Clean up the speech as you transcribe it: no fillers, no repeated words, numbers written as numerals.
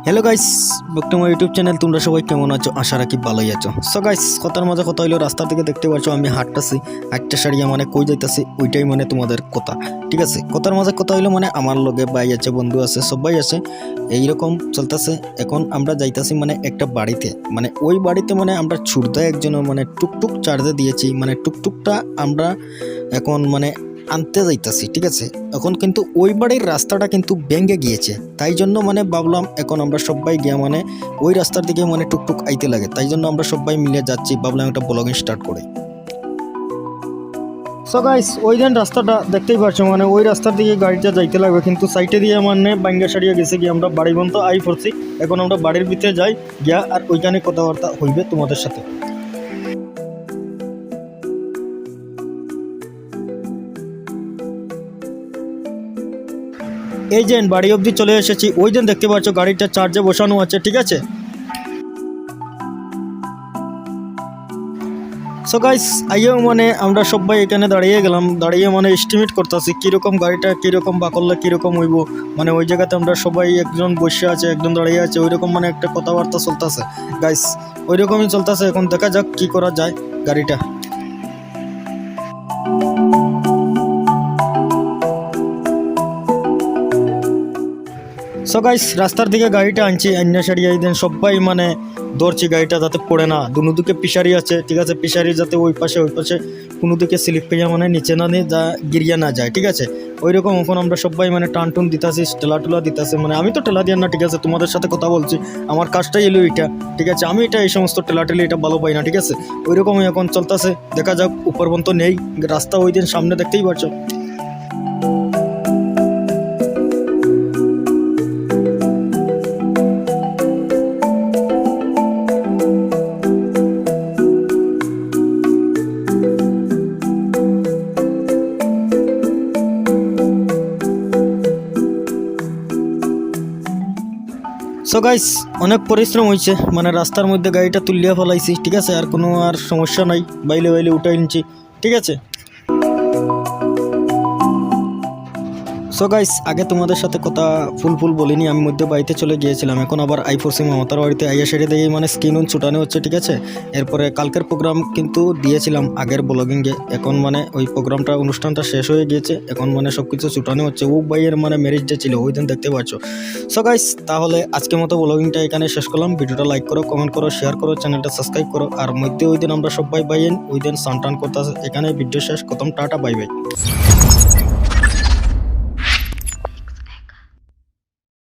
Hello guys, back to my YouTube channel. তোমরা সবাই কেমন আছো? আশা রাখি ভালোই আছো। সো গাইস, কথার মাঝে কথা হইলো, রাস্তা থেকে দেখতে পাচ্ছ আমি হাঁটতেছি, একটা সারিয়া মানে কই যাইতাছি ওইটাই মানে তোমাদের কথা, ঠিক আছে? কথার মাঝে কথা হইলো মানে আমার লগে ভাই আছে, বন্ধু আছে, সবাই আছে, এইরকম চলতেছে। এখন আমরা যাইতাছি মানে একটা বাড়িতে, মানে ওই বাড়িতে মানে আমরা ছুটতে একজন মানে টুকটুক চার্জে দিয়েছি, মানে টুকটুকটা আমরা এখন মানে আনতে যাইতাছি, ঠিক আছে? এখন কিন্তু ওই বাড়ির রাস্তাটা কিন্তু ভেঙে গিয়েছে, তাই জন্য মানে ভাবলাম এখন আমরা সবাই গিয়ে মানে ওই রাস্তার দিকে মানে টুকটুক আইতে লাগে, তাই জন্য আমরা সবাই মিলে যাচ্ছি, ভাবলাম একটা ব্লগিং স্টার্ট করি। সো গাইস, ওই দিন রাস্তাটা দেখতেই পাচ্ছ, মানে ওই রাস্তার দিকে গাড়িটা যাইতে লাগবে, কিন্তু সাইডে দিয়ে মানে বাঙ্গা সারিয়ে গেছে গিয়ে আমরা বাড়ি পর্যন্ত আই পড়ছি। এখন আমরা বাড়ির ভিতরে যাই গিয়া আর ওইখানে কথাবার্তা হইবে তোমাদের সাথে। এই যে বাড়ি অবধি চলে এসেছি, ওই দিন দেখতে পাচ্ছ গাড়িটা চার্জে বসানো আছে, ঠিক আছে? সো গাইস, আইয়েও মানে আমরা সবাই এখানে দাঁড়িয়ে গেলাম, দাঁড়িয়ে মানে এস্টিমেট করতেছি কীরকম গাড়িটা কীরকম বা করলে কীরকম হইব। মানে ওই জায়গাতে আমরা সবাই, একজন বসে আছে একজন দাঁড়িয়ে আছে, ওইরকম মানে একটা কথাবার্তা চলতেছে গাইস, ওই রকমই চলতেছে। এখন দেখা যাক কি করা যায় গাড়িটা। সো গাইস, রাস্তার দিকে গাড়িটা আনছি, আইনা সারিয়ে দেন সবাই মানে ধরছি গাড়িটা যাতে পড়ে না। দুদিকে পিসারি আছে, ঠিক আছে? পিসারি যাতে ওই পাশে কোনো দিকে স্লিপ পেয়ে মানে নিচে না নিয়ে যা গিরিয়া না যায়, ঠিক আছে? ওই রকম এখন আমরা সবাই মানে টান টুন দিতেছি, টেলা টুলা দিতেছে। মানে আমি তো টেলা দিয়ে না, ঠিক আছে? তোমাদের সাথে কথা বলছি, আমার কাজটাই এলো এটা, ঠিক আছে? আমি এটা এই সমস্ত টেলি এটা ভালো পাই না, ঠিক আছে? ওই রকমই এখন চলতেছে, দেখা যাক। উপর পর্যন্ত নেই রাস্তা, ওই দিন সামনে দেখতেই পাচ্ছ। সো গাইস, অনেক পরিশ্রম হয়েছে, মানে রাস্তার মধ্যে গাড়িটা তুলিয়া ফেলাইছি, ঠিক আছে? আর কোনো আর সমস্যা নাই, বাইলে বাইলে উঠাই নিচ্ছি, ঠিক আছে? সো গাইস, আগে তোমাদের সাথে কথা ফুল বলিনি, আমি মধ্যে বাড়িতে চলে গিয়েছিলাম, এখন আবার আই পড়ছি মামাতার বাড়িতে। আইয়া সেরে দিয়ে মানে স্কিন ছুটানো হচ্ছে, ঠিক আছে? এরপরে কালকের প্রোগ্রাম কিন্তু দিয়েছিলাম আগের ব্লগিংয়ে, এখন মানে ওই প্রোগ্রামটা অনুষ্ঠানটা শেষ হয়ে গিয়েছে, এখন মানে সব কিছু ছুটানো হচ্ছে। ও ভাইয়ের মানে ম্যারেজ ডে ছিল, ওই দিন দেখতে পাচ্ছ। সো গাইস, তাহলে আজকের মতো ব্লগিংটা এখানে শেষ করলাম। ভিডিওটা লাইক করো, কমেন্ট করো, শেয়ার করো, চ্যানেলটা সাবস্ক্রাইব করো। আর মধ্যে ওই দিন আমরা সবাই বাইন ওই দিন সানটান করতে, এখানে ভিডিও শেষ, খতম, টাটা, বাই বাই।